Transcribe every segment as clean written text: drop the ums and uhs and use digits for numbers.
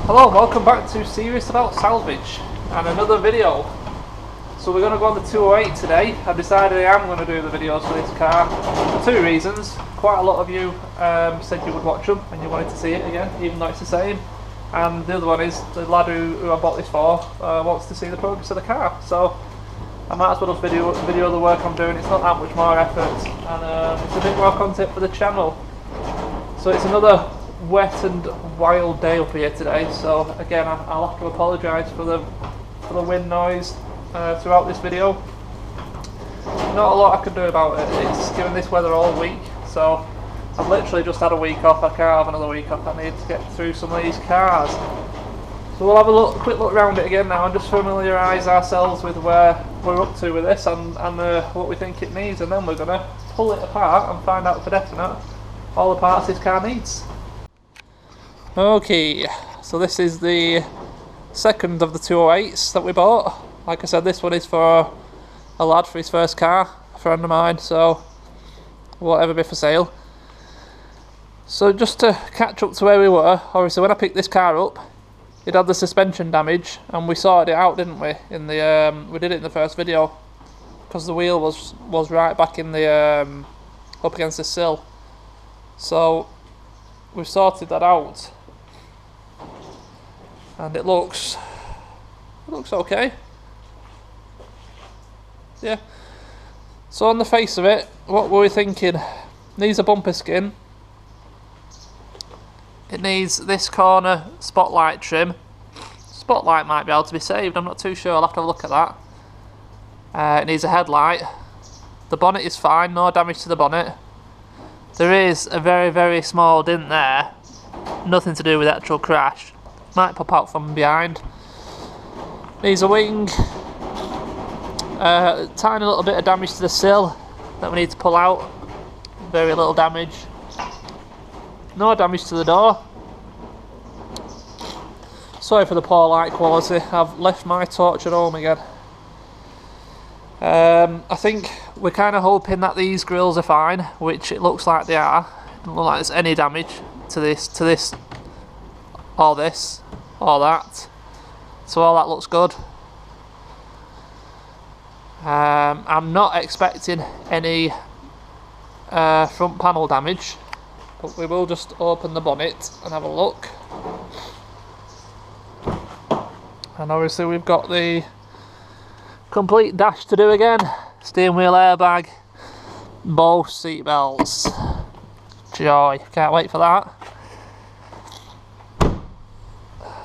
Hello and welcome back to Serious About Salvage and another video. So we're going to go on the 208 today. I've decided I am going to do the videos for this car for two reasons. Quite a lot of you said you would watch them and you wanted to see it again, even though it's the same. And the other one is the lad who I bought this for wants to see the progress of the car. So I might as well just video the work I'm doing. It's not that much more effort and it's a bit more content for the channel. So it's another wet and wild day up here today, so again I'll have to apologise for the wind noise throughout this video. Not a lot I can do about it. It's given this weather all week, so I've literally just had a week off. I can't have another week off. I need to get through some of these cars. So we'll have a quick look around it again now and just familiarise ourselves with where we're up to with this and what we think it needs, and then we're going to pull it apart and find out for definite all the parts this car needs. Okay, so this is the second of the 208s that we bought. Like I said, this one is for a lad for his first car, a friend of mine, so whatever be for sale. So just to catch up to where we were, obviously when I picked this car up, it had the suspension damage, and we sorted it out, didn't we? In the we did it in the first video, because the wheel was right back in the up against the sill. So we've sorted that out. And it looks okay. Yeah. So on the face of it, what were we thinking? Needs a bumper skin. It needs this corner spotlight trim. Spotlight might be able to be saved, I'm not too sure, I'll have to have a look at that. It needs a headlight. The bonnet is fine, no damage to the bonnet. There is a very, very small dent there. Nothing to do with the actual crash. Might pop out from behind. Needs a wing. Tiny little bit of damage to the sill that we need to pull out. Very little damage. No damage to the door. Sorry for the poor light quality. I've left my torch at home again. I think we're kind of hoping that these grills are fine, which it looks like they are. It doesn't look like there's any damage to this, or this, or that. So all that looks good. I'm not expecting any front panel damage, but we will just open the bonnet and have a look. And obviously we've got the complete dash to do again. Steering wheel airbag, both seat belts. Joy, can't wait for that.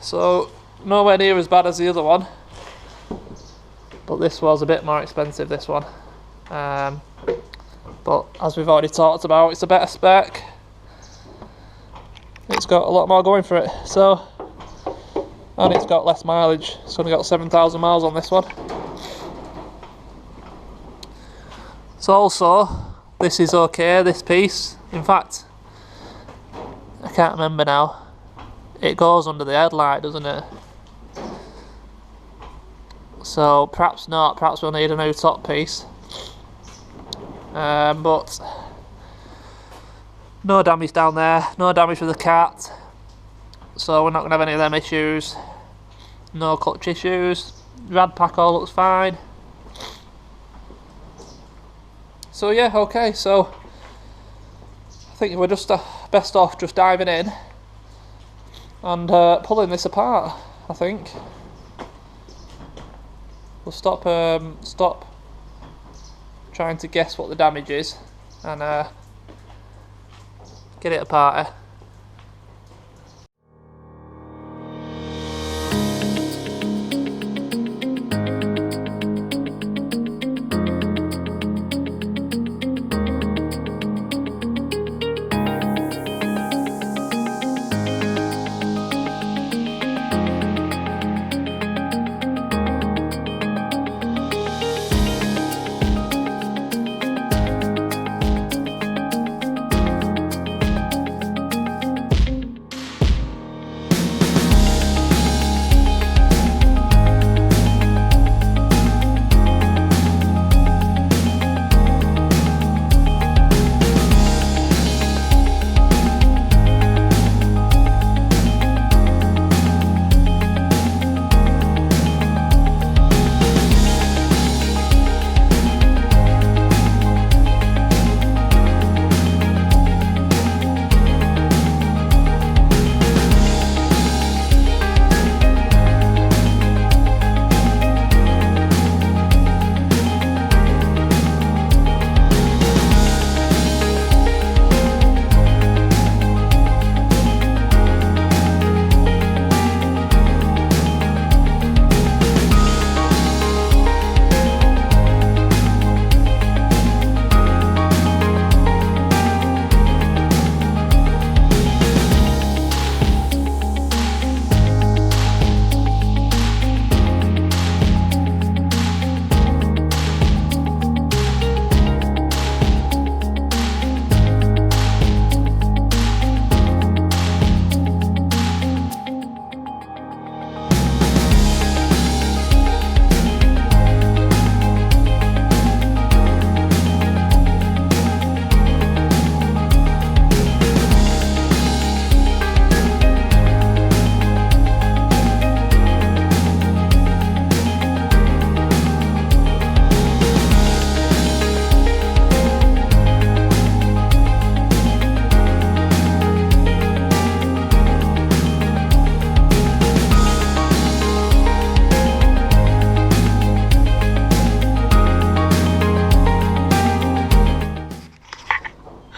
So nowhere near as bad as the other one, but this was a bit more expensive, this one. But as we've already talked about, it's a better spec. It's got a lot more going for it, so, and it's got less mileage. It's only got 7,000 miles on this one. So also, this is okay, this piece. In fact, I can't remember now. It goes under the headlight, doesn't it? So perhaps not, perhaps we'll need a new top piece. But no damage down there, no damage with the cat. So we're not going to have any of them issues. No clutch issues. Rad pack all looks fine. So yeah, okay, so I think we're just best off just diving in and pulling this apart, I think. We'll stop trying to guess what the damage is and get it apart.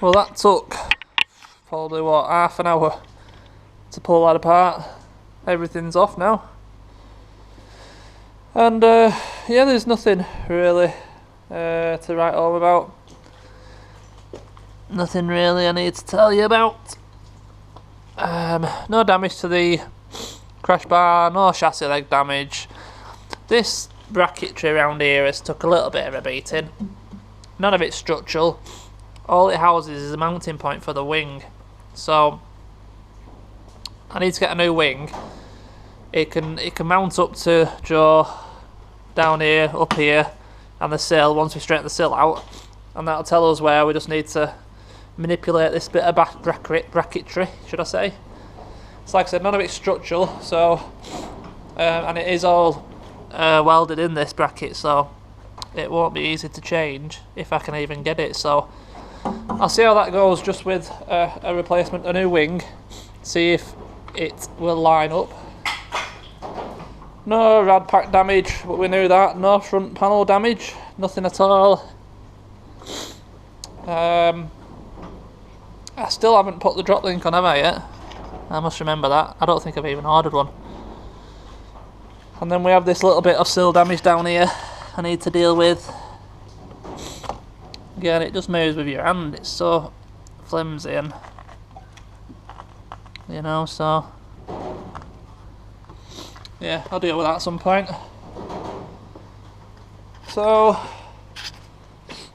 Well, that took probably, what, half an hour to pull that apart. Everything's off now. And yeah, there's nothing really to write home about. Nothing really I need to tell you about. No damage to the crash bar, no chassis leg damage. This bracketry around here has took a little bit of a beating. None of it's structural. All it houses is a mounting point for the wing. So I need to get a new wing. It can mount up to Joe down here, up here, and the sill once we straighten the sill out, and that'll tell us where we just need to manipulate this bit of bracketry, should I say. It's like I said, none of it's structural, so and it is all welded in this bracket, so it won't be easy to change if I can even get it. So I'll see how that goes just with a replacement, a new wing, see if it will line up. No rad pack damage, but we knew that. No front panel damage, nothing at all. I still haven't put the drop link on, have I yet? I must remember that. I don't think I've even ordered one. And then we have this little bit of sill damage down here I need to deal with. Again, it just moves with your hand. It's so flimsy and, you know, so yeah, I'll deal with that at some point. So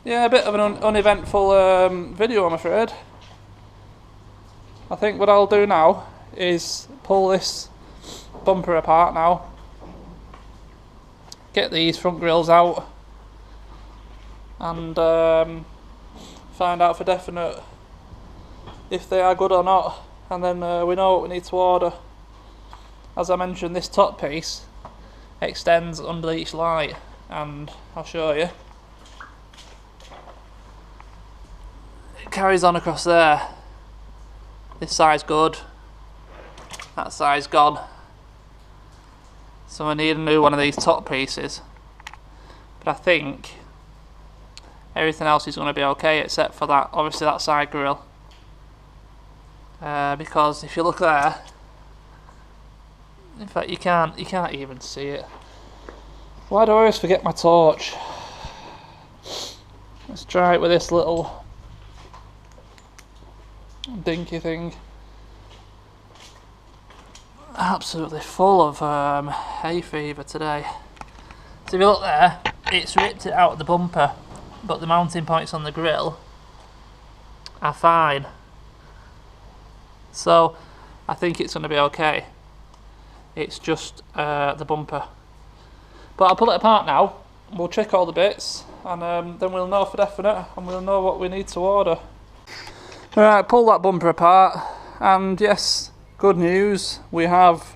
yeah, a bit of an uneventful video, I'm afraid. I think what I'll do now is pull this bumper apart now, get these front grills out, and find out for definite if they are good or not, and then we know what we need to order. As I mentioned, this top piece extends under each light, and I'll show you. It carries on across there. This side's good, that side's gone. So I need a new one of these top pieces. But I think everything else is going to be okay except for that, obviously that side grille. Because if you look there, in fact you can't even see it. Why do I always forget my torch? Let's try it with this little dinky thing. Absolutely full of hay fever today. So if you look there, it's ripped it out of the bumper, but the mounting points on the grill are fine. So I think it's going to be okay. It's just the bumper. But I'll pull it apart now, we'll check all the bits, and then we'll know for definite, and we'll know what we need to order. Alright, pull that bumper apart, and yes, good news, we have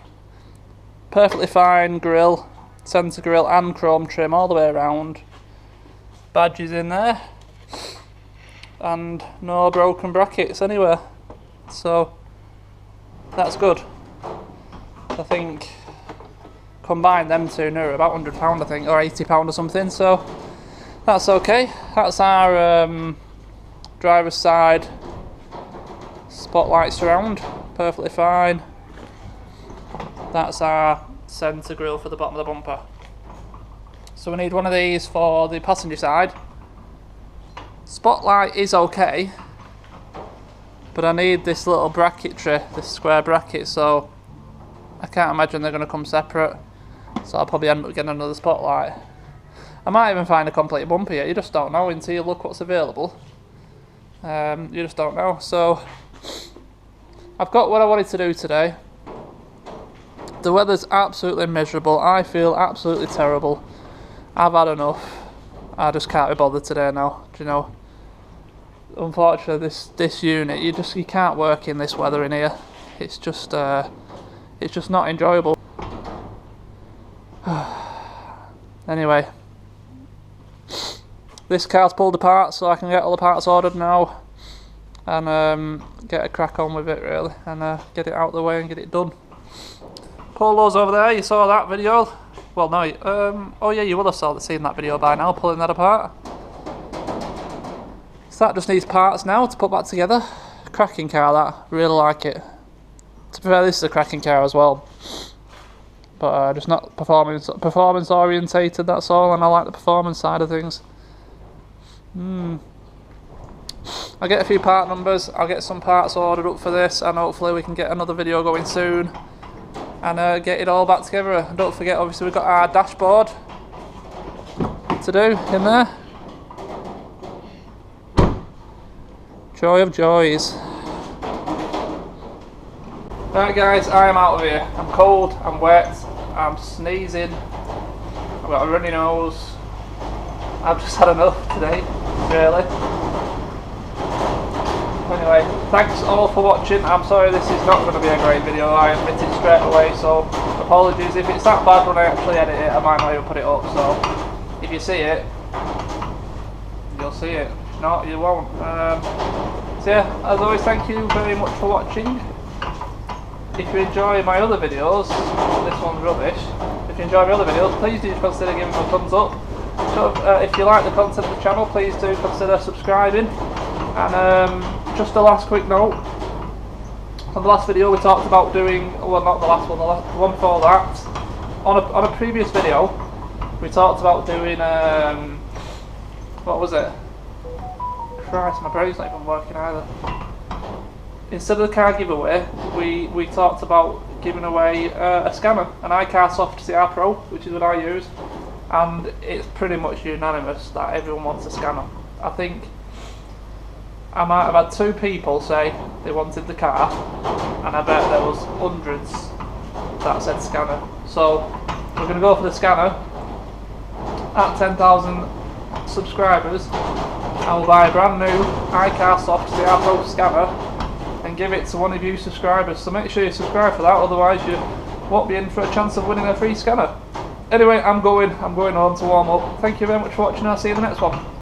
perfectly fine grille, centre grille and chrome trim all the way around. Badges in there, and no broken brackets anywhere, so that's good. I think combine them two now are about £100 I think, or £80 or something, so that's okay. That's our driver's side spotlight surround, perfectly fine. That's our centre grille for the bottom of the bumper. So we need one of these for the passenger side. Spotlight is okay, but I need this little bracketry, this square bracket, so I can't imagine they're going to come separate, so I'll probably end up getting another spotlight. I might even find a complete bumper here, you just don't know until you look what's available. You just don't know. So I've got what I wanted to do today. The weather's absolutely miserable, I feel absolutely terrible. I've had enough. I just can't be bothered today now, do you know. Unfortunately this unit, you can't work in this weather in here. It's just not enjoyable. Anyway, this car's pulled apart, so I can get all the parts ordered now and get a crack on with it really, and get it out of the way and get it done. Polo's over there, you saw that video. Well no, oh yeah, you will have seen that video by now, pulling that apart. So that just needs parts now to put back together. Cracking car, that. Really like it. To be fair, this is a cracking car as well. But just not performance orientated, that's all, and I like the performance side of things. I'll get a few part numbers, I'll get some parts ordered up for this, and hopefully we can get another video going soon and get it all back together. And don't forget, obviously we've got our dashboard to do in there. Joy of joys. Right guys, I am out of here. I'm cold, I'm wet, I'm sneezing, I've got a runny nose. I've just had enough today, really. Anyway, thanks all for watching. I'm sorry this is not going to be a great video, I admit it straight away, so apologies. If it's that bad when I actually edit it, I might not even put it up, so if you see it, you'll see it. If not, you won't. So yeah, as always, thank you very much for watching. If you enjoy my other videos, this one's rubbish, if you enjoy my other videos, please do consider giving them a thumbs up. So, if you like the content of the channel, please do consider subscribing. And just a last quick note, on the last video we talked about doing, well not the last one, the one before that, on a previous video we talked about doing, what was it? Christ, my brain's not even working either. Instead of the car giveaway, we talked about giving away a scanner, an iCarSoft CR Pro, which is what I use, and it's pretty much unanimous that everyone wants a scanner. I think I might have had 2 people say they wanted the car, and I bet there was hundreds that said scanner. So we're going to go for the scanner. At 10,000 subscribers, I will buy a brand new iCarSoft CR Pro scanner and give it to one of you subscribers. So make sure you subscribe for that, otherwise you won't be in for a chance of winning a free scanner. Anyway, I'm going home to warm up. Thank you very much for watching, I'll see you in the next one.